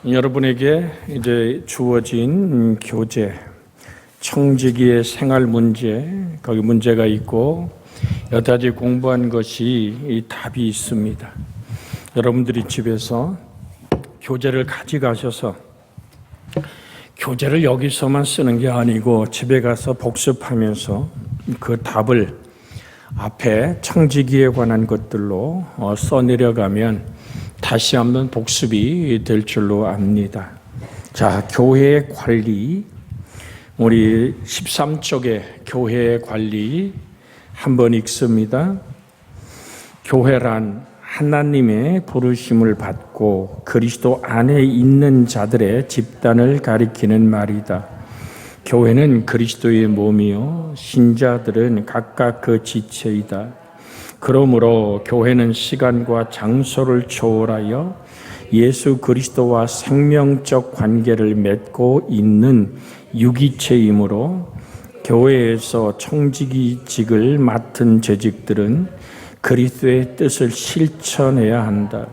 여러분에게 이제 주어진 교재, 청지기의 생활 문제, 거기 문제가 있고 여러 가지 공부한 것이 이 답이 있습니다. 여러분들이 집에서 교재를 가져가셔서 교재를 여기서만 쓰는 게 아니고 집에 가서 복습하면서 그 답을 앞에 청지기에 관한 것들로 써내려가면 다시 한번 복습이 될 줄로 압니다. 자, 교회의 관리, 우리 13쪽에 교회의 관리 한번 읽습니다. 교회란 하나님의 부르심을 받고 그리스도 안에 있는 자들의 집단을 가리키는 말이다. 교회는 그리스도의 몸이요 신자들은 각각 그 지체이다. 그러므로 교회는 시간과 장소를 초월하여 예수 그리스도와 생명적 관계를 맺고 있는 유기체이므로 교회에서 청지기직을 맡은 재직들은 그리스도의 뜻을 실천해야 한다.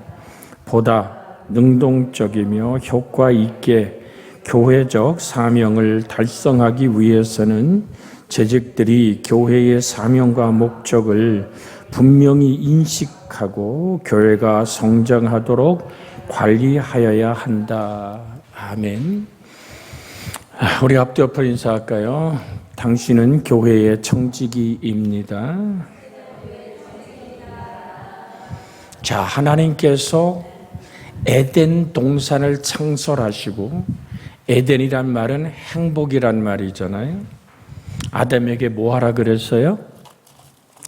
보다 능동적이며 효과 있게 교회적 사명을 달성하기 위해서는 재직들이 교회의 사명과 목적을 분명히 인식하고 교회가 성장하도록 관리하여야 한다. 아멘. 우리 앞뒤 옆을 인사할까요? 당신은 교회의 청지기입니다. 자, 하나님께서 에덴 동산을 창설하시고, 에덴이란 말은 행복이란 말이잖아요. 아담에게 뭐 하라 그랬어요?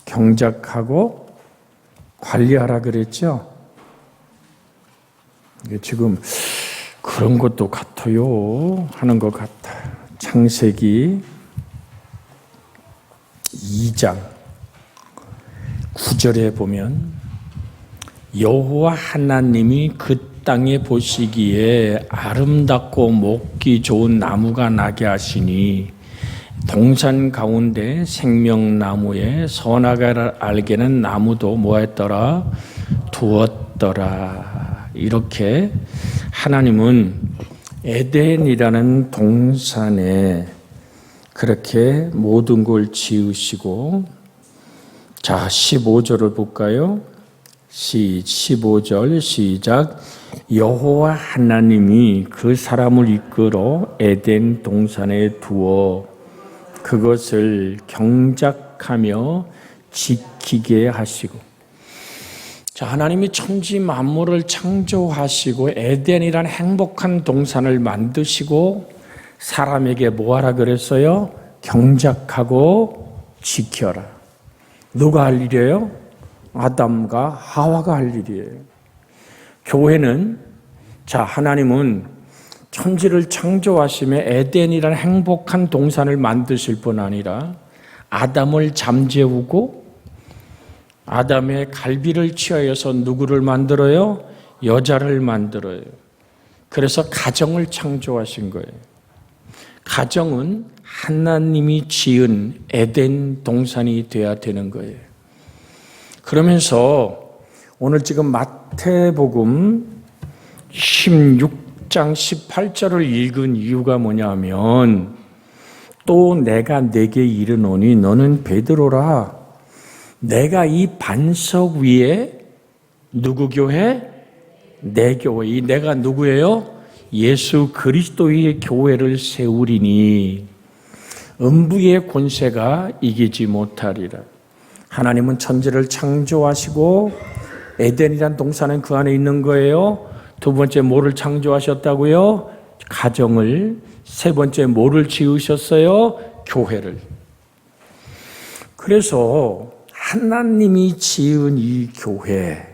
경작하고 관리하라 그랬죠. 지금 그런 것도 같아요. 하는 것 같아. 창세기 2장 9절에 보면 여호와 하나님이 그 땅에 보시기에 아름답고 먹기 좋은 나무가 나게 하시니 동산 가운데 생명나무에 선악을 알게는 나무도 뭐했더라? 두었더라. 이렇게 하나님은 에덴이라는 동산에 그렇게 모든 걸 지으시고, 자, 15절을 볼까요? 15절 시작. 여호와 하나님이 그 사람을 이끌어 에덴 동산에 두어 그것을 경작하며 지키게 하시고. 자, 하나님이 천지 만물을 창조하시고 에덴이란 행복한 동산을 만드시고 사람에게 뭐 하라 그랬어요? 경작하고 지켜라. 누가 할 일이에요? 아담과 하와가 할 일이에요. 교회는, 자, 하나님은 천지를 창조하시며 에덴이라는 행복한 동산을 만드실 뿐 아니라 아담을 잠재우고 아담의 갈비를 취하여서 누구를 만들어요? 여자를 만들어요. 그래서 가정을 창조하신 거예요. 가정은 하나님이 지은 에덴 동산이 되어야 되는 거예요. 그러면서 오늘 지금 마태복음 16장 18절을 읽은 이유가 뭐냐면, 또 내가 네게 이르노니 너는 베드로라. 내가 이 반석 위에 누구 교회? 내 교회. 이 내가 누구예요? 예수 그리스도의 교회를 세우리니 음부의 권세가 이기지 못하리라. 하나님은 천지를 창조하시고 에덴이란 동산은 그 안에 있는 거예요. 두 번째 뭐를 창조하셨다고요? 가정을. 세 번째 뭐를 지으셨어요? 교회를. 그래서 하나님이 지은 이 교회,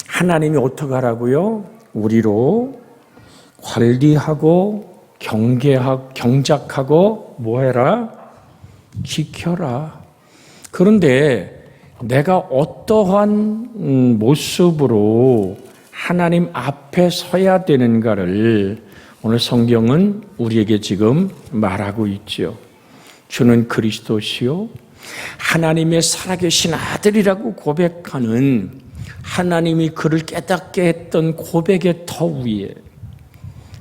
하나님이 어떻게 하라고요? 우리로 관리하고 경계하고 경작하고 뭐 해라? 지켜라. 그런데 내가 어떠한 모습으로 하나님 앞에 서야 되는가를 오늘 성경은 우리에게 지금 말하고 있죠. 주는 그리스도시요 하나님의 살아계신 아들이라고 고백하는 하나님이 그를 깨닫게 했던 고백의 터 위에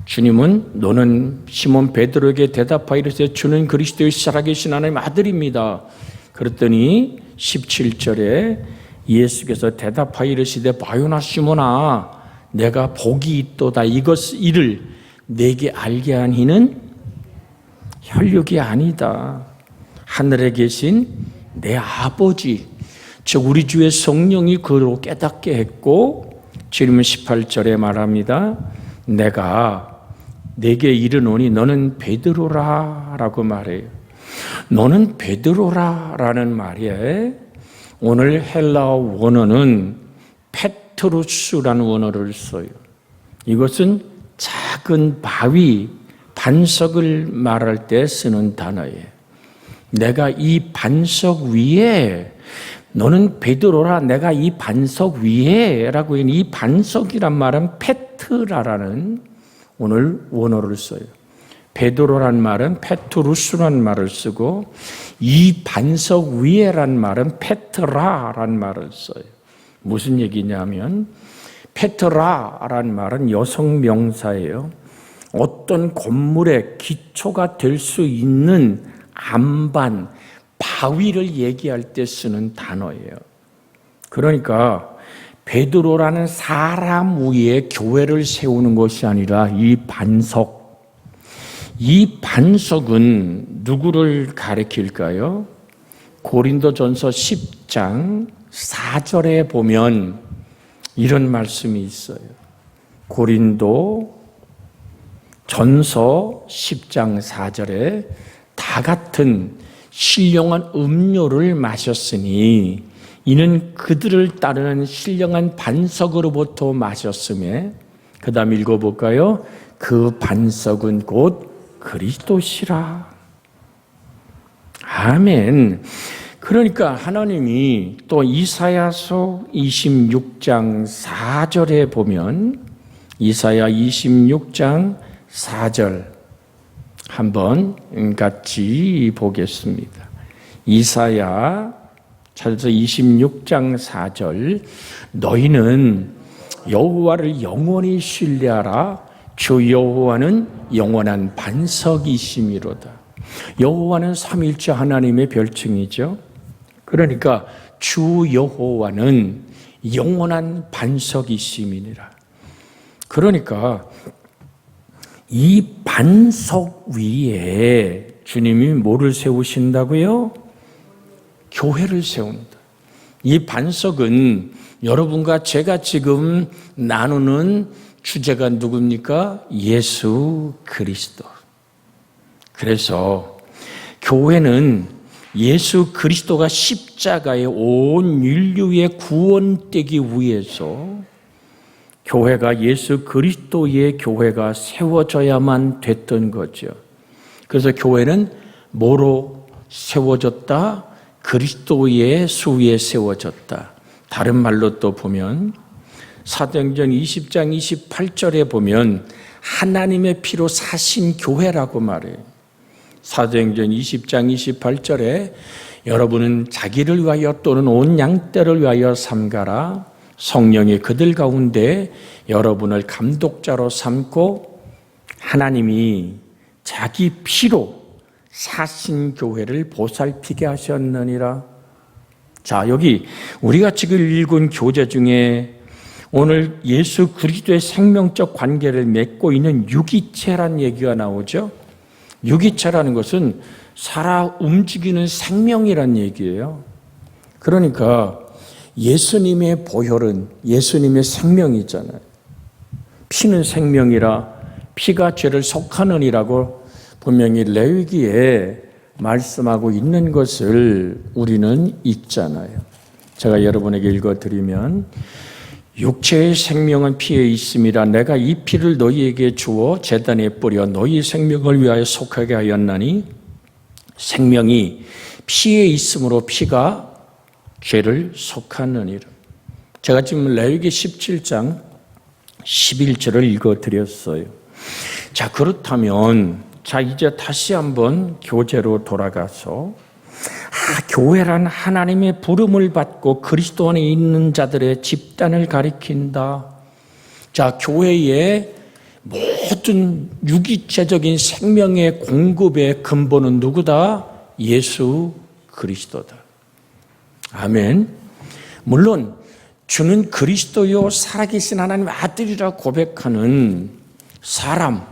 주님은 너는 시몬 베드로에게 대답하여 이르시되 주는 그리스도의 살아계신 하나님 아들입니다. 그랬더니 17절에 예수께서 대답하여 이르시되 바요나 시몬아 내가 복이 있도다. 이를 내게 알게 한 이는 혈육이 아니다. 하늘에 계신 내 아버지 즉 우리 주의 성령이 그로 깨닫게 했고 주님은 18절에 말합니다. 내가 내게 이르노니 너는 베드로라 라고 말해요. 너는 베드로라 라는 말에 오늘 헬라어 원어는 페트루스라는 원어를 써요. 이것은 작은 바위, 반석을 말할 때 쓰는 단어예요. 내가 이 반석 위에 너는 베드로라 내가 이 반석 위에 라고 하는 이 반석이란 말은 페트라라는 오늘 원어를 써요. 베드로란 말은 페트루스란 말을 쓰고 이 반석 위에란 말은 페트라란 말을 써요. 무슨 얘기냐면 페트라란 말은 여성 명사예요. 어떤 건물의 기초가 될 수 있는 안반, 바위를 얘기할 때 쓰는 단어예요. 그러니까 베드로라는 사람 위에 교회를 세우는 것이 아니라 이 반석은 누구를 가리킬까요? 고린도전서 10장 4절에 보면 이런 말씀이 있어요. 고린도전서 10장 4절에 다 같은 신령한 음료를 마셨으니 이는 그들을 따르는 신령한 반석으로부터 마셨음에 그 다음 읽어볼까요? 그 반석은 곧 그리스도시라. 아멘. 그러니까 하나님이 또 이사야서 26장 4절에 보면 이사야 26장 4절 한번 같이 보겠습니다. 이사야 찾아서 26장 4절 너희는 여호와를 영원히 신뢰하라. 주 여호와는 영원한 반석이심이로다. 여호와는 삼위일체 하나님의 별칭이죠. 그러니까 주 여호와는 영원한 반석이심이니라. 그러니까 이 반석 위에 주님이 뭐를 세우신다고요? 교회를 세운다. 이 반석은 여러분과 제가 지금 나누는 주제가 누굽니까? 예수 그리스도. 그래서 교회는 예수 그리스도가 십자가에 온 인류의 구원되기 위해서 교회가 예수 그리스도의 교회가 세워져야만 됐던 거죠. 그래서 교회는 뭐로 세워졌다? 그리스도의 수위에 세워졌다. 다른 말로 또 보면 사도행전 20장 28절에 보면 하나님의 피로 사신 교회라고 말해요. 사도행전 20장 28절에 여러분은 자기를 위하여 또는 온 양떼를 위하여 삼가라. 성령이 그들 가운데 여러분을 감독자로 삼고 하나님이 자기 피로 사신 교회를 보살피게 하셨느니라. 자, 여기 우리가 지금 읽은 교재 중에 오늘 예수 그리스도의 생명적 관계를 맺고 있는 유기체란 얘기가 나오죠. 유기체라는 것은 살아 움직이는 생명이란 얘기예요. 그러니까 예수님의 보혈은 예수님의 생명이잖아요. 피는 생명이라 피가 죄를 속하느니라고 분명히 레위기에 말씀하고 있는 것을 우리는 읽잖아요. 제가 여러분에게 읽어드리면 육체의 생명은 피에 있음이라 내가 이 피를 너희에게 주어 제단에 뿌려 너희 생명을 위하여 속하게 하였나니 생명이 피에 있으므로 피가 죄를 속하느니라. 제가 지금 레위기 17장 11절을 읽어드렸어요. 자, 그렇다면 이제 다시 한번 교재로 돌아가서 교회란 하나님의 부름을 받고 그리스도 안에 있는 자들의 집단을 가리킨다. 자, 교회에 모든 유기체적인 생명의 공급의 근본은 누구다? 예수 그리스도다. 아멘. 물론 주는 그리스도요 살아계신 하나님의 아들이라 고백하는 사람,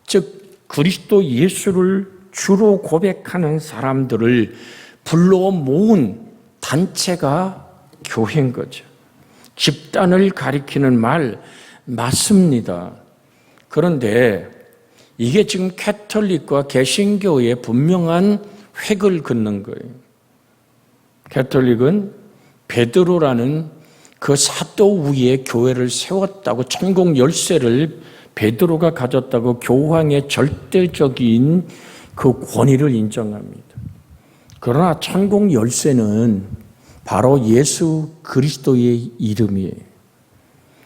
즉 그리스도 예수를 주로 고백하는 사람들을 불러 모은 단체가 교회인 거죠. 집단을 가리키는 말 맞습니다. 그런데 이게 지금 캐톨릭과 개신교의 분명한 획을 긋는 거예요. 캐톨릭은 베드로라는 그 사도 위에 교회를 세웠다고, 천국 열쇠를 베드로가 가졌다고 교황의 절대적인 그 권위를 인정합니다. 그러나 천국 열쇠는 바로 예수 그리스도의 이름이에요.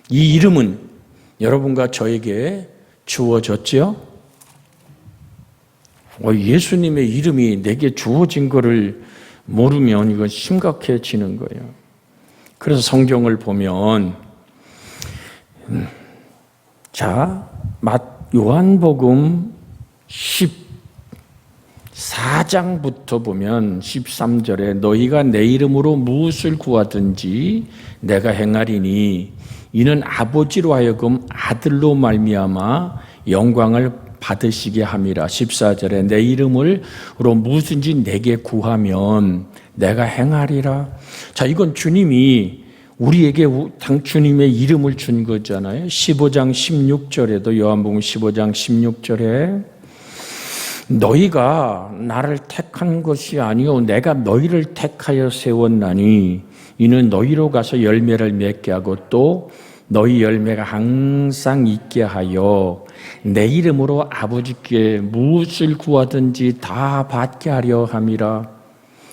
이 이름은 여러분과 저에게 주어졌죠? 예수님의 이름이 내게 주어진 것을 모르면 이건 심각해지는 거예요. 그래서 성경을 보면 요한복음 14장부터 보면 13절에 너희가 내 이름으로 무엇을 구하든지 내가 행하리니 이는 아버지로 하여금 아들로 말미암아 영광을 받으시게 함이라. 14절에 내 이름으로 무엇인지 내게 구하면 내가 행하리라. 자, 이건 주님이 우리에게 주님의 이름을 준 거잖아요. 15장 16절에도 요한복음 15장 16절에 너희가 나를 택한 것이 아니요 내가 너희를 택하여 세웠나니 이는 너희로 가서 열매를 맺게 하고 또 너희 열매가 항상 있게 하여 내 이름으로 아버지께 무엇을 구하든지 다 받게 하려 함이라.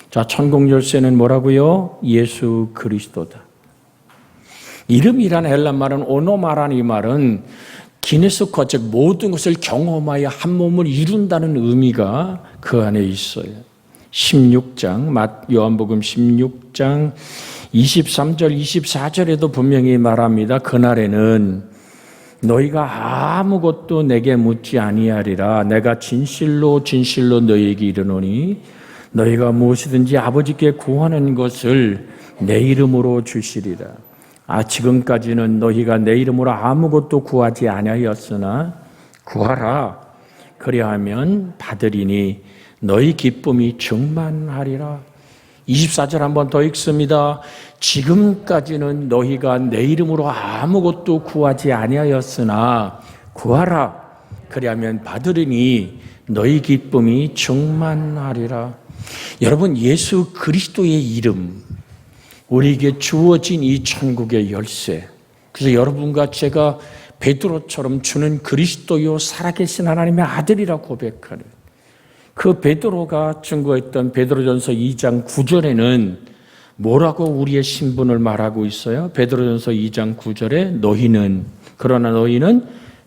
자, 천국 열쇠는 뭐라고요? 예수 그리스도다. 이름이라는 헬라 말은 오노마라는 이 말은 기네스코, 즉 모든 것을 경험하여 한 몸을 이룬다는 의미가 그 안에 있어요. 16장 요한복음 16장 23절 24절에도 분명히 말합니다. 그날에는 너희가 아무것도 내게 묻지 아니하리라. 내가 진실로 진실로 너희에게 이르노니 너희가 무엇이든지 아버지께 구하는 것을 내 이름으로 주시리라. 지금까지는 너희가 내 이름으로 아무것도 구하지 아니하였으나 구하라. 그리하면 받으리니 너희 기쁨이 충만하리라. 24절 한 번 더 읽습니다. 지금까지는 너희가 내 이름으로 아무것도 구하지 아니하였으나 구하라. 그리하면 받으리니 너희 기쁨이 충만하리라. 여러분, 예수 그리스도의 이름, 우리에게 주어진 이 천국의 열쇠. 그래서 여러분과 제가 베드로처럼 주는 그리스도요 살아계신 하나님의 아들이라고 고백하는 그 베드로가 증거했던 베드로전서 2장 9절에는 뭐라고 우리의 신분을 말하고 있어요? 베드로전서 2장 9절에 그러나 너희는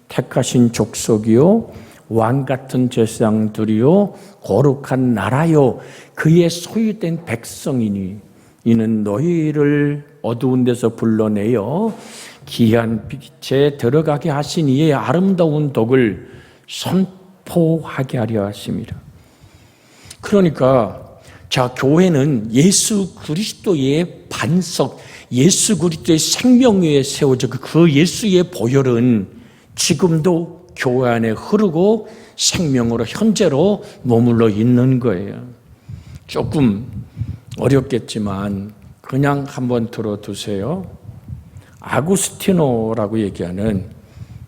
택하신 족속이요 왕 같은 제사장들이요 거룩한 나라요 그의 소유된 백성이니 이는 너희를 어두운 데서 불러내어 귀한 빛에 들어가게 하신 이의 아름다운 덕을 선포하게 하려 하심이라. 그러니까 교회는 예수 그리스도의 반석, 예수 그리스도의 생명 위에 세워져 그 예수의 보혈은 지금도 교회 안에 흐르고 생명으로 현재로 머물러 있는 거예요. 조금 어렵겠지만 그냥 한번 들어두세요. 아구스티노라고 얘기하는,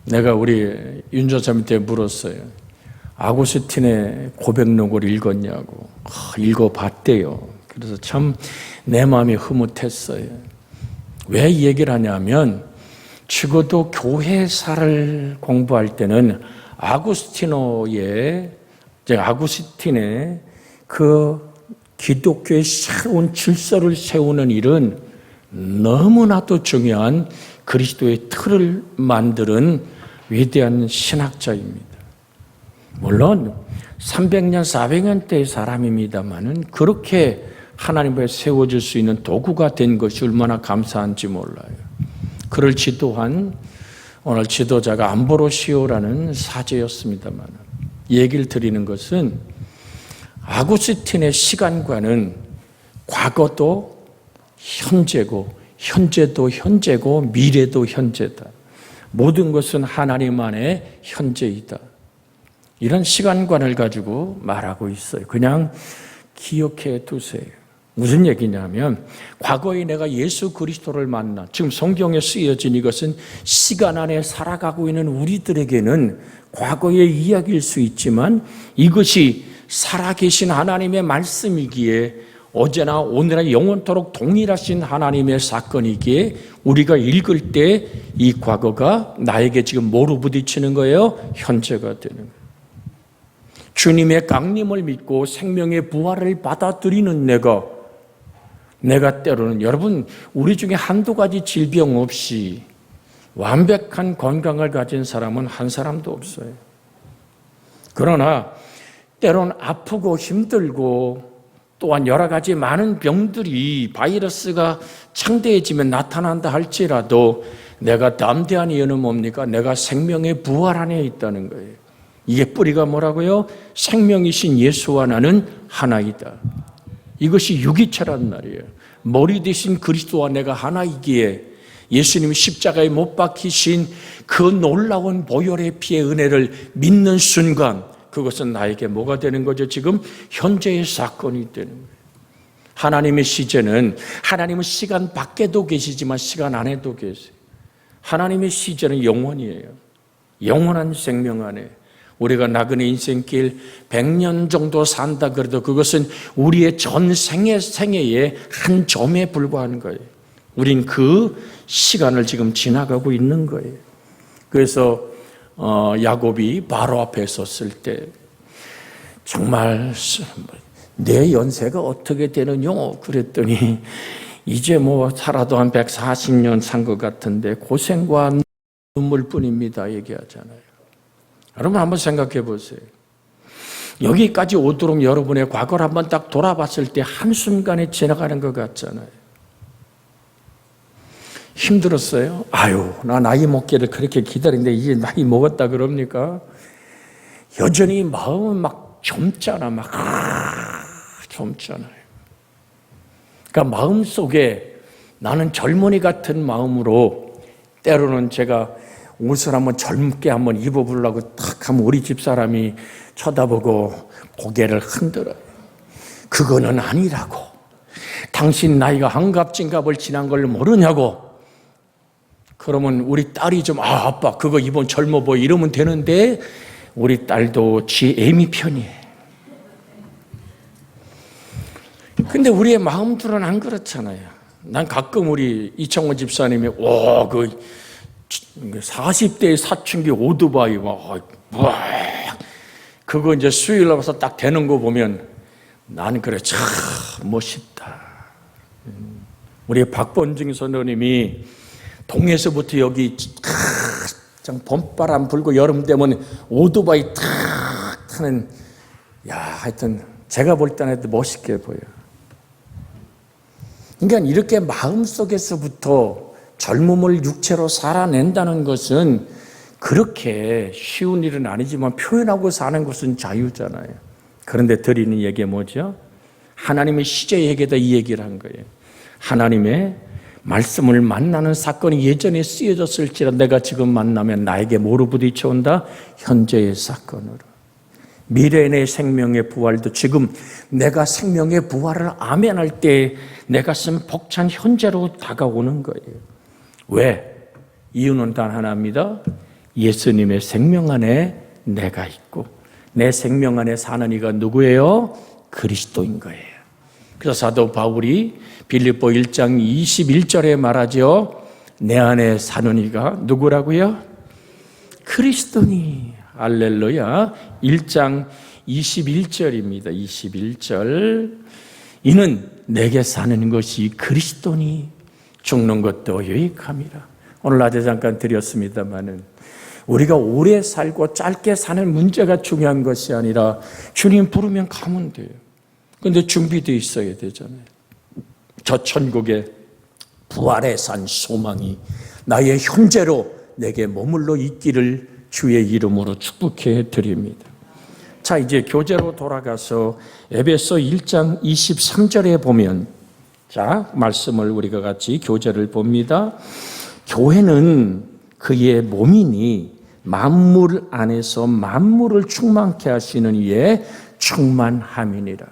내가 우리 윤조사님한테 물었어요. 아구스틴의 고백록을 읽었냐고. 읽어봤대요. 그래서 참 내 마음이 흐뭇했어요. 왜 이 얘기를 하냐면 적어도 교회사를 공부할 때는 아구스틴의 그 기독교의 새로운 질서를 세우는 일은 너무나도 중요한 그리스도의 틀을 만드는 위대한 신학자입니다. 물론 300년, 400년대의 사람입니다만은 그렇게 하나님 앞에 세워질 수 있는 도구가 된 것이 얼마나 감사한지 몰라요. 그를 지도한 오늘 지도자가 안보로시오라는 사제였습니다만 얘기를 드리는 것은 아구스틴의 시간관은 과거도 현재고 현재도 현재고 미래도 현재다. 모든 것은 하나님 안에 현재이다. 이런 시간관을 가지고 말하고 있어요. 그냥 기억해 두세요. 무슨 얘기냐면 과거에 내가 예수 그리스도를 만나 지금 성경에 쓰여진 이것은 시간 안에 살아가고 있는 우리들에게는 과거의 이야기일 수 있지만 이것이 살아계신 하나님의 말씀이기에 어제나 오늘나 영원토록 동일하신 하나님의 사건이기에 우리가 읽을 때 이 과거가 나에게 지금 뭐로 부딪히는 거예요? 현재가 되는 거예요. 주님의 강림을 믿고 생명의 부활을 받아들이는 내가 때로는 여러분 우리 중에 한두 가지 질병 없이 완벽한 건강을 가진 사람은 한 사람도 없어요. 그러나 때로는 아프고 힘들고 또한 여러 가지 많은 병들이 바이러스가 창대해지면 나타난다 할지라도 내가 담대한 이유는 뭡니까? 내가 생명의 부활 안에 있다는 거예요. 이게 뿌리가 뭐라고요? 생명이신 예수와 나는 하나이다. 이것이 유기체란 말이에요. 머리 대신 그리스도와 내가 하나이기에 예수님이 십자가에 못 박히신 그 놀라운 보혈의 피의 은혜를 믿는 순간 그것은 나에게 뭐가 되는 거죠? 지금 현재의 사건이 되는 거예요. 하나님의 시제는 하나님은 시간 밖에도 계시지만 시간 안에도 계세요. 하나님의 시제는 영원이에요. 영원한 생명 안에 우리가 나그네 인생길 100년 정도 산다 그래도 그것은 우리의 생애의 한 점에 불과한 거예요. 우린 그 시간을 지금 지나가고 있는 거예요. 그래서 야곱이 바로 앞에 섰을 때 정말 내 연세가 어떻게 되느냐 그랬더니 이제 뭐 살아도 한 140년 산 것 같은데 고생과 눈물뿐입니다 얘기하잖아요. 여러분 한번 생각해 보세요. 여기까지 오도록 여러분의 과거를 한번 딱 돌아봤을 때 한순간에 지나가는 것 같잖아요. 힘들었어요? 아유, 나 나이 먹기를 그렇게 기다리는데 이제 나이 먹었다 그럽니까? 여전히 마음은 막 젊잖아, 젊잖아요. 그러니까 마음속에 나는 젊은이 같은 마음으로 때로는 제가 옷을 한번 젊게 한번 입어보려고 탁 하면 우리 집사람이 쳐다보고 고개를 흔들어요. 그거는 아니라고. 당신 나이가 한갑진갑을 지난 걸 모르냐고. 그러면 우리 딸이 좀 아빠 그거 입으면 젊어 보여 이러면 되는데 우리 딸도 지 애미 편이에요. 근데 우리의 마음들은 안 그렇잖아요. 난 가끔 우리 이창원 집사님이 그 40대의 사춘기 오토바이 그거 이제 수요일 날 와서 딱 되는 거 보면 나는 그래 참 멋있다. 우리 박본중 선생님이 동에서부터 여기 봄바람 불고 여름 되면 오토바이 탁 타는 하여튼 제가 볼 때는 멋있게 보여요. 그러니까 이렇게 마음속에서부터 젊음을 육체로 살아낸다는 것은 그렇게 쉬운 일은 아니지만 표현하고 사는 것은 자유잖아요. 그런데 드리는 얘기가 뭐죠? 하나님의 시제에게다 이 얘기를 한 거예요. 하나님의 말씀을 만나는 사건이 예전에 쓰여졌을지라도 내가 지금 만나면 나에게 뭐로 부딪혀온다? 현재의 사건으로. 미래의 생명의 부활도 지금 내가 생명의 부활을 아멘할 때 내 가슴 벅찬 현재로 다가오는 거예요. 왜? 이유는 단 하나입니다. 예수님의 생명 안에 내가 있고 내 생명 안에 사는 이가 누구예요? 그리스도인 거예요. 그래서 사도 바울이 빌립보 1장 21절에 말하죠. 내 안에 사는 이가 누구라고요? 그리스도니. 할렐루야. 1장 21절입니다. 21절. 이는 내게 사는 것이 그리스도니 죽는 것도 유익함이라. 오늘 낮에 잠깐 드렸습니다마는 우리가 오래 살고 짧게 사는 문제가 중요한 것이 아니라 주님 부르면 가면 돼요. 그런데 준비되어 있어야 되잖아요. 저 천국의 부활의 산 소망이 나의 현재로 내게 머물러 있기를 주의 이름으로 축복해 드립니다. 자, 이제 교재로 돌아가서 에베소 1장 23절에 보면, 자, 말씀을 우리가 같이 교재를 봅니다. 교회는 그의 몸이니 만물 안에서 만물을 충만케 하시는 이의 충만함이니라.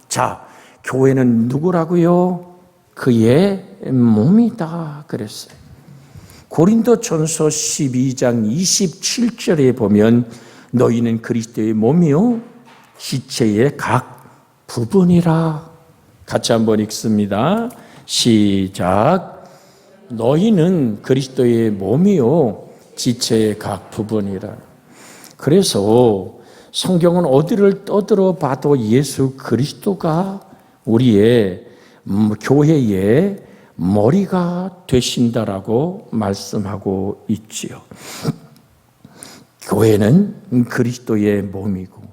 자, 교회는 누구라고요? 그의 몸이다 그랬어요. 고린도전서 12장 27절에 보면 너희는 그리스도의 몸이요 지체의 각 부분이라. 같이 한번 읽습니다. 시작. 너희는 그리스도의 몸이요 지체의 각 부분이라. 그래서 성경은 어디를 떠들어 봐도 예수 그리스도가 우리의 교회의 머리가 되신다라고 말씀하고 있지요. 교회는 그리스도의 몸이고,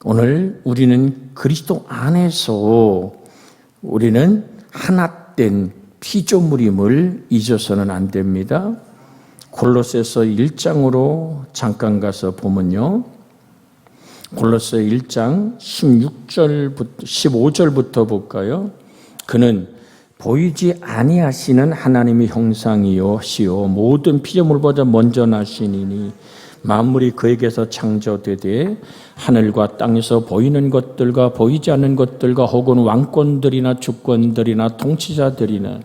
오늘 우리는 그리스도 안에서 우리는 하나된 피조물임을 잊어서는 안 됩니다. 골로새서 1장으로 잠깐 가서 보면요. 골로새 1장 15절부터 볼까요? 그는 보이지 아니하시는 하나님의 형상이요 시요 모든 피조물보다 먼저 나시니니 만물이 그에게서 창조되되 하늘과 땅에서 보이는 것들과 보이지 않는 것들과 혹은 왕권들이나 주권들이나 통치자들이나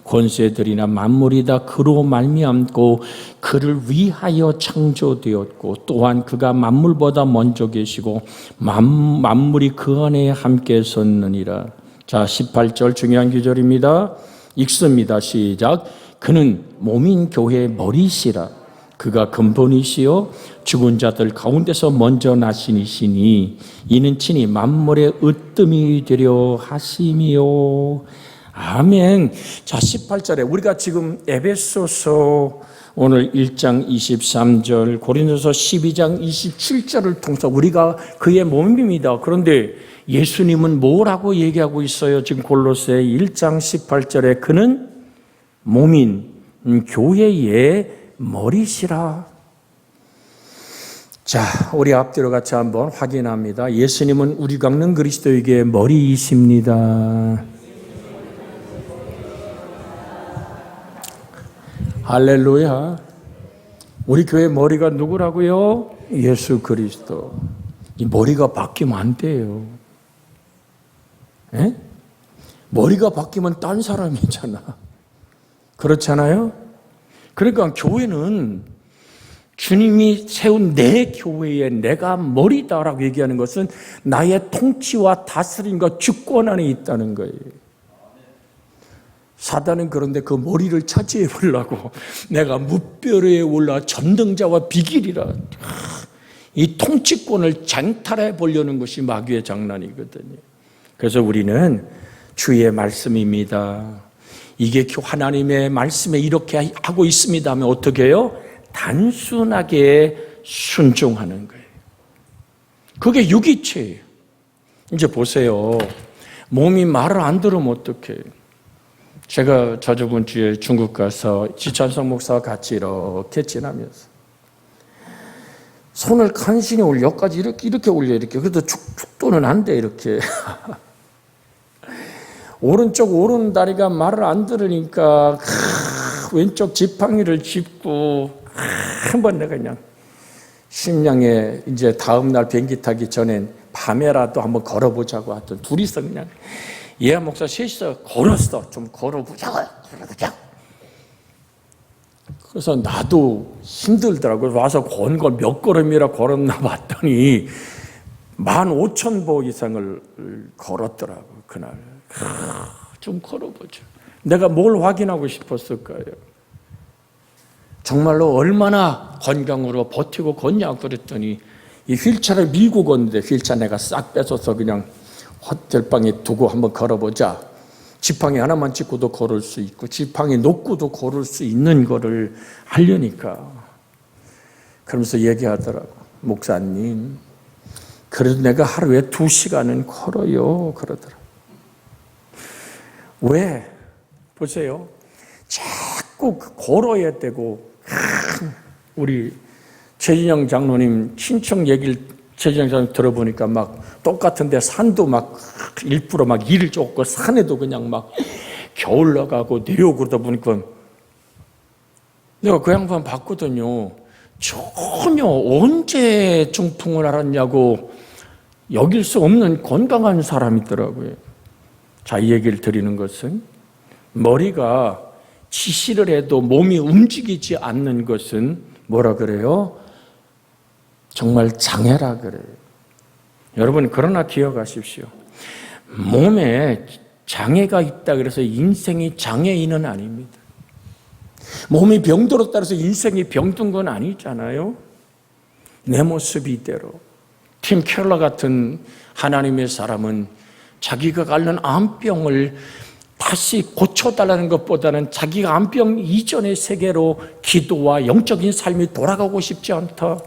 권세들이나 만물이 다 그로 말미암고 그를 위하여 창조되었고 또한 그가 만물보다 먼저 계시고 만물이 그 안에 함께 섰느니라. 자, 18절 중요한 구절입니다. 읽습니다. 시작. 그는 몸인 교회의 머리시라. 그가 근본이시요 죽은 자들 가운데서 먼저 나신 이시니 이는 친히 만물의 으뜸이 되려 하심이요. 아멘. 자, 18절에 우리가 지금 에베소서 오늘 1장 23절, 고린도서 12장 27절을 통해서 우리가 그의 몸입니다. 그런데 예수님은 뭐라고 얘기하고 있어요? 지금 골로새 1장 18절에 그는 몸인 교회의 머리시라. 자, 우리 앞뒤로 같이 한번 확인합니다. 예수님은 우리 겪는 그리스도에게 머리이십니다. 할렐루야. 우리 교회 머리가 누구라고요? 예수 그리스도. 이 머리가 바뀌면 안 돼요. 에? 머리가 바뀌면 딴 사람이잖아. 그렇잖아요? 그러니까 교회는 주님이 세운 내 교회에 내가 머리다라고 얘기하는 것은 나의 통치와 다스림과 주권 안에 있다는 거예요. 사단은 그런데 그 머리를 차지해 보려고 내가 무뼈에 올라 전등자와 비길이라 이 통치권을 장탈해 보려는 것이 마귀의 장난이거든요. 그래서 우리는 주의 말씀입니다. 이게 하나님의 말씀에 이렇게 하고 있습니다 하면 어떻게 해요? 단순하게 순종하는 거예요. 그게 유기체예요. 이제 보세요. 몸이 말을 안 들으면 어떡해요? 제가 저번 주에 중국 가서 지찬성 목사와 같이 이렇게 지나면서 손을 간신히 올려, 여기까지 이렇게 올려, 이렇게. 그래도 축도는 안 돼, 이렇게. 오른 다리가 말을 안 들으니까 왼쪽 지팡이를 짚고 한번 내가 그냥 심양에 이제 다음 날 비행기 타기 전엔 밤에라도 한번 걸어보자고 하던 둘이서 그냥 예아 목사 셋이서 걸었어. 좀 걸어보자고. 그래서 나도 힘들더라고요. 와서 건 걸 몇 걸음이라 걸었나 봤더니 15,000보 이상을 걸었더라고 그날. 좀 걸어보죠. 내가 뭘 확인하고 싶었을까요? 정말로 얼마나 건강으로 버티고 걷냐고 그랬더니 이 휠체어를 밀고 걷는데 휠체어 내가 싹 뺏어서 그냥 호텔방에 두고 한번 걸어보자. 지팡이 하나만 짚고도 걸을 수 있고 지팡이 놓고도 걸을 수 있는 거를 하려니까 그러면서 얘기하더라고. 목사님, 그래도 내가 하루에 2시간은 걸어요 그러더라고. 왜? 보세요. 자꾸 걸어야 되고 우리 최진영 장로님 친척 얘기를 최진영 장로님 들어보니까 막 똑같은데 산도 막 일부러 막 일을 쫓고 산에도 그냥 막 겨울 나가고 내려오고 그러다 보니까 내가 그 양반 봤거든요. 전혀 언제 중풍을 알았냐고 여길 수 없는 건강한 사람이더라고요. 자, 이 얘기를 드리는 것은 머리가 지시를 해도 몸이 움직이지 않는 것은 뭐라 그래요? 정말 장애라 그래요. 여러분, 그러나 기억하십시오. 몸에 장애가 있다 그래서 인생이 장애인은 아닙니다. 몸이 병들었다 해서 인생이 병든 건 아니잖아요. 내 모습이 이대로. 팀 켈러 같은 하나님의 사람은 자기가 앓는 암병을 다시 고쳐달라는 것보다는 자기가 암병 이전의 세계로 기도와 영적인 삶이 돌아가고 싶지 않다.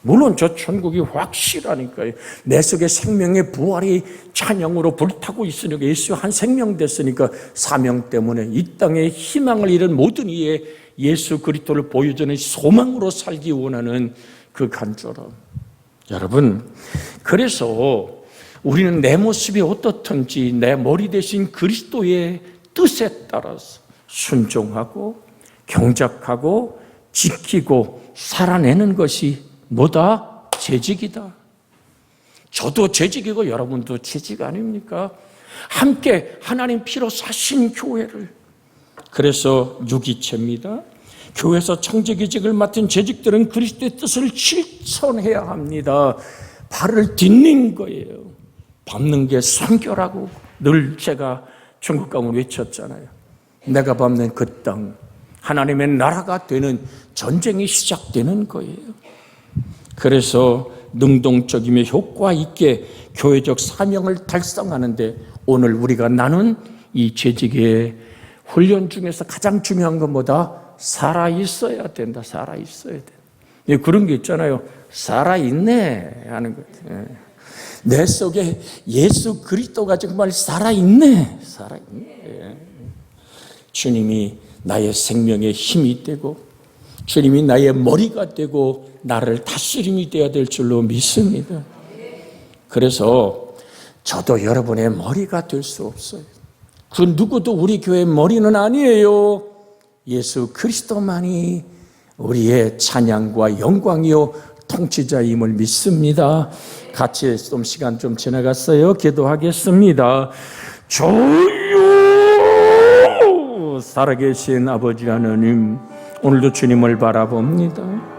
물론 저 천국이 확실하니까요. 내 속에 생명의 부활이 찬양으로 불타고 있으니까 예수 한 생명 됐으니까 사명 때문에 이 땅에 희망을 잃은 모든 이의 예수 그리스도를 보여주는 소망으로 살기 원하는 그 간절함. 여러분, 그래서 우리는 내 모습이 어떻든지 내 머리 대신 그리스도의 뜻에 따라서 순종하고 경작하고 지키고 살아내는 것이 뭐다? 재직이다. 저도 재직이고 여러분도 재직 아닙니까? 함께 하나님 피로 사신 교회를. 그래서 유기체입니다. 교회에서 청지기직을 맡은 재직들은 그리스도의 뜻을 실천해야 합니다. 발을 딛는 거예요. 밟는 게 순교라고 늘 제가 중국 가문 외쳤잖아요. 내가 밟는 그 땅, 하나님의 나라가 되는 전쟁이 시작되는 거예요. 그래서 능동적이며 효과 있게 교회적 사명을 달성하는데 오늘 우리가 나눈 이 재직의 훈련 중에서 가장 중요한 건 뭐다? 살아있어야 된다. 살아있어야 된다. 그런 게 있잖아요. 살아있네 하는 것. 내 속에 예수 그리스도가 정말 살아있네. 살아있네. 주님이 나의 생명의 힘이 되고 주님이 나의 머리가 되고 나를 다스림이 되어야 될 줄로 믿습니다. 그래서 저도 여러분의 머리가 될 수 없어요. 그 누구도 우리 교회의 머리는 아니에요. 예수 그리스도만이 우리의 찬양과 영광이요 통치자임을 믿습니다. 같이 좀 시간 좀 지나갔어요. 기도하겠습니다. 주여 살아계신 아버지 하나님, 오늘도 주님을 바라봅니다.